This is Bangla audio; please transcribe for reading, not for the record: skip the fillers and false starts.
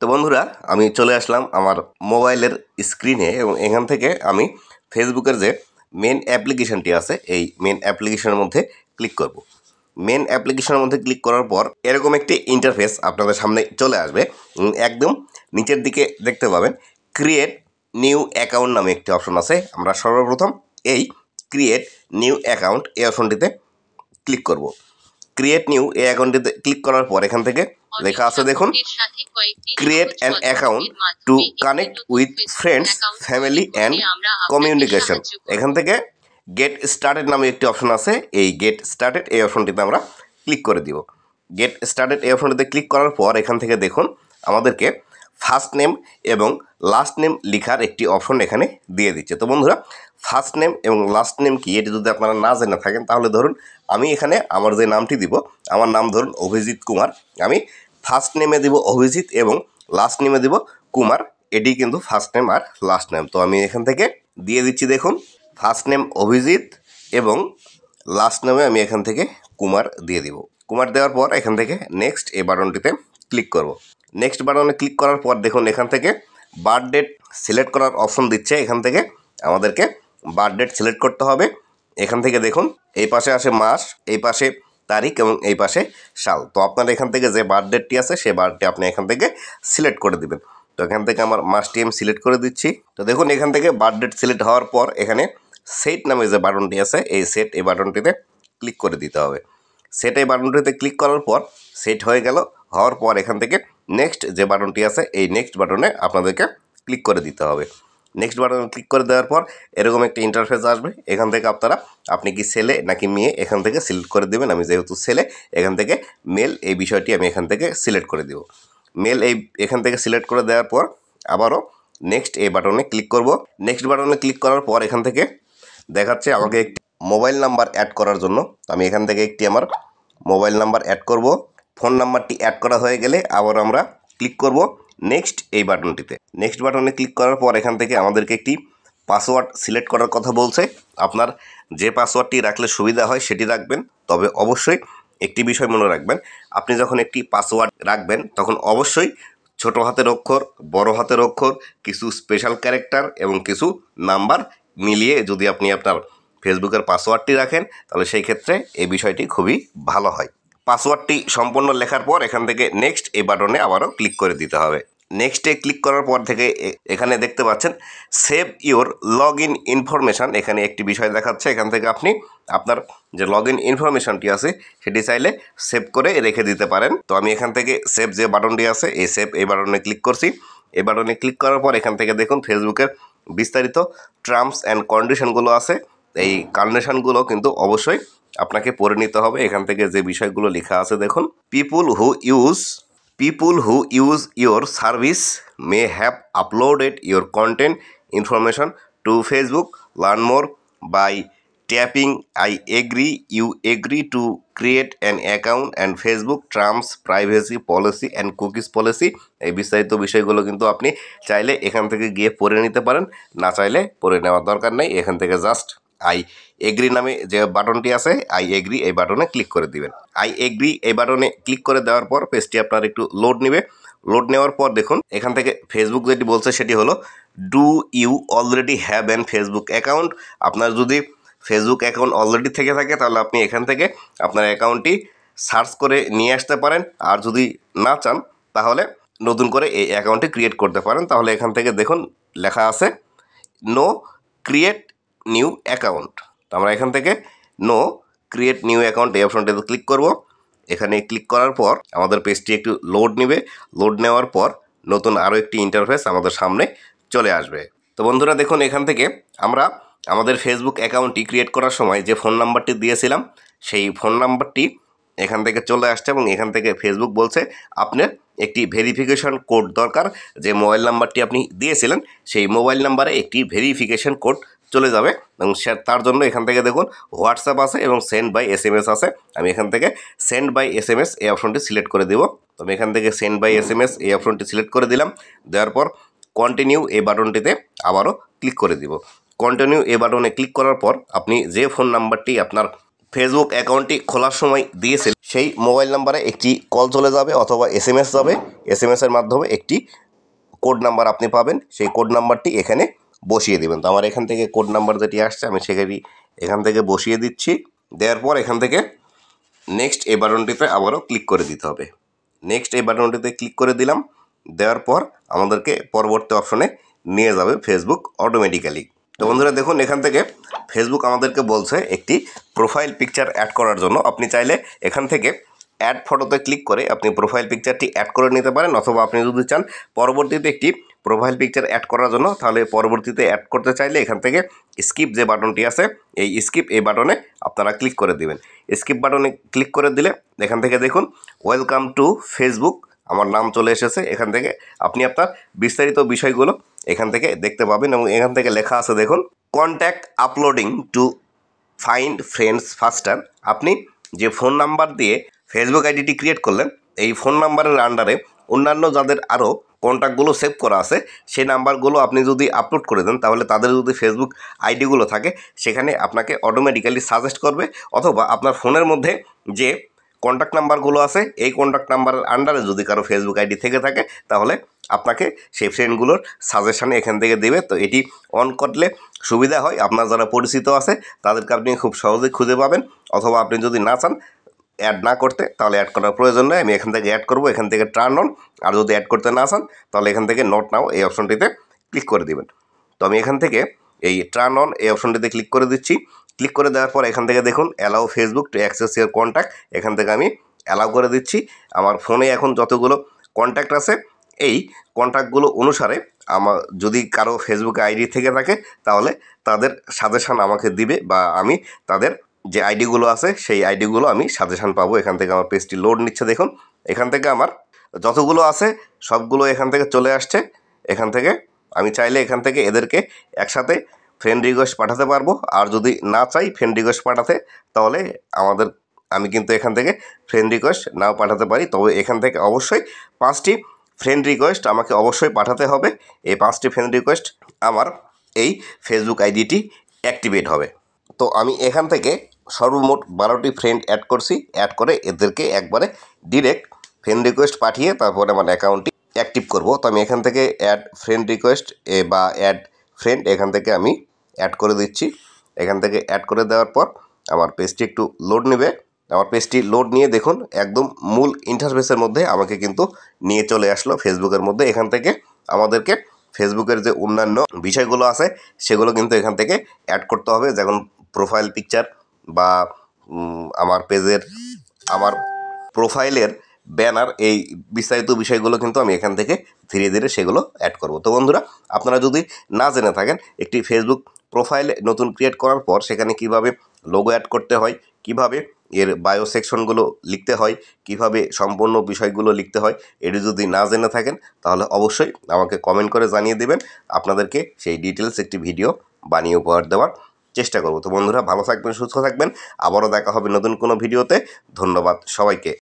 তো বন্ধুরা আমি চলে আসলাম আমার মোবাইলের স্ক্রিনে এবং এখান থেকে আমি ফেসবুকের যে মেন অ্যাপ্লিকেশনটি আছে এই মেন অ্যাপ্লিকেশনের মধ্যে ক্লিক করব। মেন অ্যাপ্লিকেশনের মধ্যে ক্লিক করার পর এরকম একটি ইন্টারফেস আপনাদের সামনে চলে আসবে। একদম নিচের দিকে দেখতে পাবেন ক্রিয়েট নিউ অ্যাকাউন্ট নামে একটি অপশন আছে। আমরা সর্বপ্রথম এই ক্রিয়েট নিউ অ্যাকাউন্ট এই অপশনটিতে ক্লিক করব। ক্রিয়েট নিউ এই অ্যাকাউন্টটিতে ক্লিক করার পর এখান থেকে লেখা আছে দেখুন create an account to connect with friends family and communication. এখান থেকে গেট স্টার্টেড নামে একটি অপশন আছে। এই গেট স্টার্টেড এই অপশনটিতে আমরা ক্লিক করে দিব। গেট স্টার্টেড এই অপশনটিতে ক্লিক করার পর এখান থেকে দেখুন আমাদেরকে ফার্স্ট নেম এবং লাস্ট নেম লেখার একটি অপশন এখানে দিয়ে দিচ্ছে। তো বন্ধুরা ফার্স্ট নেম এবং লাস্ট নেম কি এটি যদি আপনারা না জেনে থাকেন তাহলে ধরুন আমি এখানে আমার যে নামটি দিব, আমার নাম ধরুন অভিজিৎ কুমার, আমি ফার্স্ট নেমে দিব অভিজিৎ এবং লাস্ট নেমে দিব কুমার। এটি কিন্তু ফার্স্ট নেম আর লাস্ট নেম। তো আমি এখান থেকে দিয়ে দিচ্ছি দেখুন ফার্স্ট নেম অভিজিৎ এবং লাস্ট নেমে আমি এখান থেকে কুমার দিয়ে দিব। কুমার দেওয়ার পর এখান থেকে নেক্সট এই বাটনটিতে ক্লিক করব। নেক্সট বাটনে ক্লিক করার পর দেখুন এখান থেকে বার্থ ডেট সিলেক্ট করার অপশন দিচ্ছে। এখান থেকে আমাদেরকে বার্থ ডেট সিলেক্ট করতে হবে। এখান থেকে দেখুন এই পাশে আসে মাস, এই পাশে তারিখ এবং এই পাশে সাল। তো আপনার এখান থেকে যে বার্থ ডেটটি আছে সেই বার্থডে আপনি এখান থেকে সিলেক্ট করে দিবেন। তো এখান থেকে আমার মাসটি আমি সিলেক্ট করে দিচ্ছি। তো দেখুন এখান থেকে বার্থ ডেট সিলেক্ট হওয়ার পর এখানে সেট নামে যে বাটনটি আছে এই সেট এই বাটনটিতে ক্লিক করে দিতে হবে। সেট এই বাটনটিতে ক্লিক করার পর সেট হয়ে গেল। হওয়ার পর এখান থেকে নেক্সট যে বাটনটি আছে এই নেক্সট বাটনে আপনাদেরকে ক্লিক করে দিতে হবে। নেক্সট বাটনে ক্লিক করে দেওয়ার পর এরকম একটা ইন্টারফেস আসবে। এখান থেকে আপনি কি ছেলে নাকি মেয়ে এখান থেকে সিলেক্ট করে দেবেন। আমি যেহেতু ছেলে এখান থেকে মেল এই বিষয়টি আমি এখান থেকে সিলেক্ট করে দেব। মেল এখান থেকে সিলেক্ট করে দেওয়ার পর আবারও নেক্সট এই বাটনে ক্লিক করব। নেক্সট বাটনে ক্লিক করার পর এখান থেকে দেখাচ্ছে আমাকে একটি মোবাইল নাম্বার অ্যাড করার জন্য। আমি এখান থেকে একটি আমার মোবাইল নাম্বার অ্যাড করব। ফোন নাম্বারটি অ্যাড করা হয়ে গেলে আবার আমরা ক্লিক করব নেক্সট এই বাটনটিতে। নেক্সট বাটনে ক্লিক করার পর এখান থেকে আমাদেরকে একটি পাসওয়ার্ড সিলেক্ট করার কথা বলছে। আপনার যে পাসওয়ার্ডটি রাখলে সুবিধা হয় সেটি রাখবেন। তবে অবশ্যই একটি বিষয় মনে রাখবেন, আপনি যখন একটি পাসওয়ার্ড রাখবেন তখন অবশ্যই ছোট হাতের অক্ষর, বড় হাতের অক্ষর, কিছু স্পেশাল ক্যারেক্টার এবং কিছু নাম্বার মিলিয়ে যদি আপনি আপনার ফেসবুকের পাসওয়ার্ডটি রাখেন তাহলে সেই ক্ষেত্রে এই বিষয়টি খুবই ভালো হয়। পাসওয়ার্ডটি সম্পূর্ণ লেখার পর এখান থেকে নেক্সট এই বাটনে আবারও ক্লিক করে দিতে হবে। নেক্সটে ক্লিক করার পর থেকে এখানে দেখতে পাচ্ছেন save your log in information, এখানে একটি বিষয় দেখাচ্ছে। এখান থেকে আপনি আপনার যে লগ ইন ইনফরমেশানটি আছে সেটি চাইলে সেভ করে রেখে দিতে পারেন। তো আমি এখান থেকে সেভ যে বাটনটি আছে এই সেভ এই বাটনে ক্লিক করছি। এই বাটনে ক্লিক করার পর এখান থেকে দেখুন ফেসবুকের বিস্তারিত টার্মস অ্যান্ড কন্ডিশনগুলো আছে। এই কন্ডিশনগুলো কিন্তু অবশ্যই আপনাকে পড়ে নিতে হবে। এখান থেকে যে বিষয়গুলো লেখা আছে দেখুন people who use your service may have uploaded your content information to Facebook, learn more by tapping I agree, you agree to create an account and Facebook terms, privacy policy and cookies policy. এই বিস্তারিত বিষয়গুলো কিন্তু আপনি চাইলে এখান থেকে গিয়ে পড়ে নিতে পারেন, না চাইলে পড়ে নেওয়ার দরকার নেই। এখান থেকে জাস্ট আই এগ্রি নামে যে বাটনটি আছে আই এগ্রি এই বাটনে ক্লিক করে দিবেন। আই এগ্রি এই বাটনে ক্লিক করে দেওয়ার পর পেজটি আপনার একটু লোড নেবে। লোড নেওয়ার পর দেখুন এখান থেকে ফেসবুক যেটি বলছে সেটি হলো do you already have an Facebook account. আপনার যদি ফেসবুক অ্যাকাউন্ট অলরেডি থেকে থাকে তাহলে আপনি এখান থেকে আপনার অ্যাকাউন্টটি সার্চ করে নিয়ে আসতে পারেন। আর যদি না চান তাহলে নতুন করে এই অ্যাকাউন্টটি ক্রিয়েট করতে পারেন। তাহলে এখান থেকে দেখুন লেখা আছে নো ক্রিয়েট নিউ অ্যাকাউন্ট। তো আমরা এখান থেকে নো ক্রিয়েট নিউ অ্যাকাউন্ট এই অপশনটিতে ক্লিক করব। এখানে ক্লিক করার পর আমাদের পেজটি একটু লোড নেবে। লোড নেওয়ার পর নতুন আরও একটি ইন্টারফেস আমাদের সামনে চলে আসবে। তো বন্ধুরা দেখুন এখান থেকে আমরা আমাদের ফেসবুক অ্যাকাউন্টটি ক্রিয়েট করার সময় যে ফোন নাম্বারটি দিয়েছিলাম সেই ফোন নাম্বারটি এখান থেকে চলে আসছে এবং এখান থেকে ফেসবুক বলছে আপনার একটি ভেরিফিকেশন কোড দরকার। যে মোবাইল নাম্বারটি আপনি দিয়েছিলেন সেই মোবাইল নাম্বারে একটি ভেরিফিকেশন কোড চলে যাবে এবং তার জন্য এখান থেকে দেখুন হোয়াটসঅ্যাপ আছে এবং সেন্ড বাই SMS আছে। আমি এখান থেকে সেন্ড বাই SMS এই অপশনটি সিলেক্ট করে দেব। তো আমি এখান থেকে সেন্ড বাই SMS এই অপশনটি সিলেক্ট করে দিলাম। দেওয়ার পর কন্টিনিউ এই বাটনটিতে আবারও ক্লিক করে দিব। কন্টিনিউ এই বাটনে ক্লিক করার পর আপনি যে ফোন নাম্বারটি আপনার ফেসবুক অ্যাকাউন্টটি খোলার সময় দিয়েছিল সেই মোবাইল নাম্বারে একটি কল চলে যাবে অথবা এসএমএস যাবে। এসএমএসের মাধ্যমে একটি কোড নাম্বার আপনি পাবেন, সেই কোড নাম্বারটি এখানে বসিয়ে দেবেন। তো আমার এখান থেকে কোড নাম্বার যেটি আসছে আমি সেখানে এখান থেকে বসিয়ে দিচ্ছি। দেওয়ার পর এখান থেকে নেক্সট এই বাটনটিতে আবারও ক্লিক করে দিতে হবে। নেক্সট এই বাটনটিতে ক্লিক করে দিলাম। দেওয়ার পর আমাদেরকে পরবর্তী অপশনে নিয়ে যাবে ফেসবুক অটোমেটিক্যালি। তো বন্ধুরা দেখুন, এখান থেকে ফেসবুক আমাদেরকে বলছে একটি প্রোফাইল পিকচার অ্যাড করার জন্য। আপনি চাইলে এখান থেকে অ্যাড ফটোতে ক্লিক করে আপনি প্রোফাইল পিকচারটি অ্যাড করে নিতে পারেন, অথবা আপনি যদি চান পরবর্তীতে একটি প্রোফাইল পিকচার অ্যাড করার জন্য, তাহলে পরবর্তীতে অ্যাড করতে চাইলে এখান থেকে স্কিপ যে বাটনটি আছে এই স্কিপ এই বাটনে আপনারা ক্লিক করে দিবেন। স্কিপ বাটনে ক্লিক করে দিলে এখান থেকে দেখুন ওয়েলকাম টু ফেসবুক আমার নাম চলে এসেছে। এখান থেকে আপনি আপনার বিস্তারিত বিষয়গুলো এখান থেকে দেখতে পাবেন এবং এখান থেকে লেখা আছে দেখুন contact uploading to find friends ফাস্টার। আপনি যে ফোন নাম্বার দিয়ে ফেসবুক আইডিটি ক্রিয়েট করলেন এই ফোন নাম্বারের আন্ডারে অন্যান্য যাদের আরও কন্ট্যাক্টগুলো সেভ করা আছে সেই নাম্বারগুলো আপনি যদি আপলোড করে দেন, তাহলে তাদের যদি ফেসবুক আইডিগুলো থাকে সেখানে আপনাকে অটোমেটিক্যালি সাজেস্ট করবে, অথবা আপনার ফোনের মধ্যে যে কন্ট্যাক্ট নাম্বারগুলো আছে এই কন্ট্যাক্ট নাম্বারের আন্ডারে যদি কারো ফেসবুক আইডি থেকে থাকে তাহলে আপনাকে সেই ফ্রেন্ডগুলোর সাজেশানে এখান থেকে দেবে। তো এটি অন করলে সুবিধা হয়, আপনার যারা পরিচিত আছে তাদেরকে আপনি খুব সহজেই খুঁজে পাবেন। অথবা আপনি যদি না চান অ্যাড না করতে তাহলে অ্যাড করার প্রয়োজন নেই, আমি এখান থেকে অ্যাড করব, এখান থেকে টার্ন অন। আর যদি অ্যাড করতে না চান তাহলে এখান থেকে নট নাও এই অপশনটিতে ক্লিক করে দিবেন। তো আমি এখান থেকে এই টার্ন অন এই অপশনটিতে ক্লিক করে দিচ্ছি। ক্লিক করে দেওয়ার পর এখান থেকে দেখুন allow Facebook to access year contact, এখান থেকে আমি অ্যালাউ করে দিচ্ছি। আমার ফোনে এখন যতগুলো কন্ট্যাক্ট আছে এই কন্ট্যাক্টগুলো অনুসারে আমার যদি কারো ফেসবুকে আইডি থেকে থাকে তাহলে তাদের সাজেশান আমাকে দিবে, বা আমি তাদের যে আইডিগুলো আছে সেই আইডিগুলো আমি সাজেশান পাবো। এখান থেকে আমার পেজটি লোড নিচ্ছে দেখুন, এখান থেকে আমার যতগুলো আছে সবগুলো এখান থেকে চলে আসছে। এখান থেকে আমি চাইলে এখান থেকে এদেরকে একসাথে ফ্রেন্ড রিকোয়েস্ট পাঠাতে পারবো, আর যদি না চাই ফ্রেন্ড রিকোয়েস্ট পাঠাতে তাহলে আমি কিন্তু এখান থেকে ফ্রেন্ড রিকোয়েস্ট নাও পাঠাতে পারি। তবে এখান থেকে অবশ্যই 5টি ফ্রেন্ড রিকোয়েস্ট আমাকে অবশ্যই পাঠাতে হবে। এই 5টি ফ্রেন্ড রিকোয়েস্ট আমার এই ফেসবুক আইডিটি অ্যাক্টিভেট হবে। তো আমি এখান থেকে সর্বমোট 12টি ফ্রেন্ড অ্যাড করছি। অ্যাড করে এদেরকে একবারে ডিরেক্ট ফ্রেন্ড রিকোয়েস্ট পাঠিয়ে তারপরে আমার অ্যাকাউন্টটি অ্যাক্টিভ করব। তো আমি এখান থেকে অ্যাড ফ্রেন্ড রিকোয়েস্ট বা অ্যাড ফ্রেন্ড এখান থেকে আমি অ্যাড করে দিচ্ছি। এখান থেকে অ্যাড করে দেওয়ার পর আমার পেজটি একটু লোড নেবে। আমার পেজটি লোড নিয়ে দেখুন একদম মূল ইন্টারফেসের মধ্যে আমাকে কিন্তু নিয়ে চলে আসলো ফেসবুকের মধ্যে। এখান থেকে আমাদেরকে ফেসবুকের যে অন্যান্য বিষয়গুলো আছে সেগুলো কিন্তু এখান থেকে অ্যাড করতে হবে, যেমন প্রোফাইল পিকচার বা আমার পেজের আমার প্রোফাইলের ব্যানার, এই বিস্তারিত বিষয়গুলো কিন্তু আমি এখান থেকে ধীরে ধীরে সেগুলো অ্যাড করব। তো বন্ধুরা আপনারা যদি না জেনে থাকেন একটি ফেসবুক প্রোফাইল নতুন ক্রিয়েট করার পর সেখানে কিভাবে লোগো অ্যাড করতে হয়, কিভাবে এর বায়ো সেকশনগুলো লিখতে হয়, কিভাবে সম্পূর্ণ বিষয়গুলো লিখতে হয়, এটি যদি না জেনে থাকেন তাহলে অবশ্যই আমাকে কমেন্ট করে জানিয়ে দেবেন। আপনাদেরকে সেই ডিটেলস একটি ভিডিও বানিয়ে উপহার দেওয়ার চেষ্টা করব। তো বন্ধুরা ভালো থাকবেন, সুস্থ থাকবেন, আবারও দেখা হবে নতুন কোনো ভিডিওতে। ধন্যবাদ সবাইকে।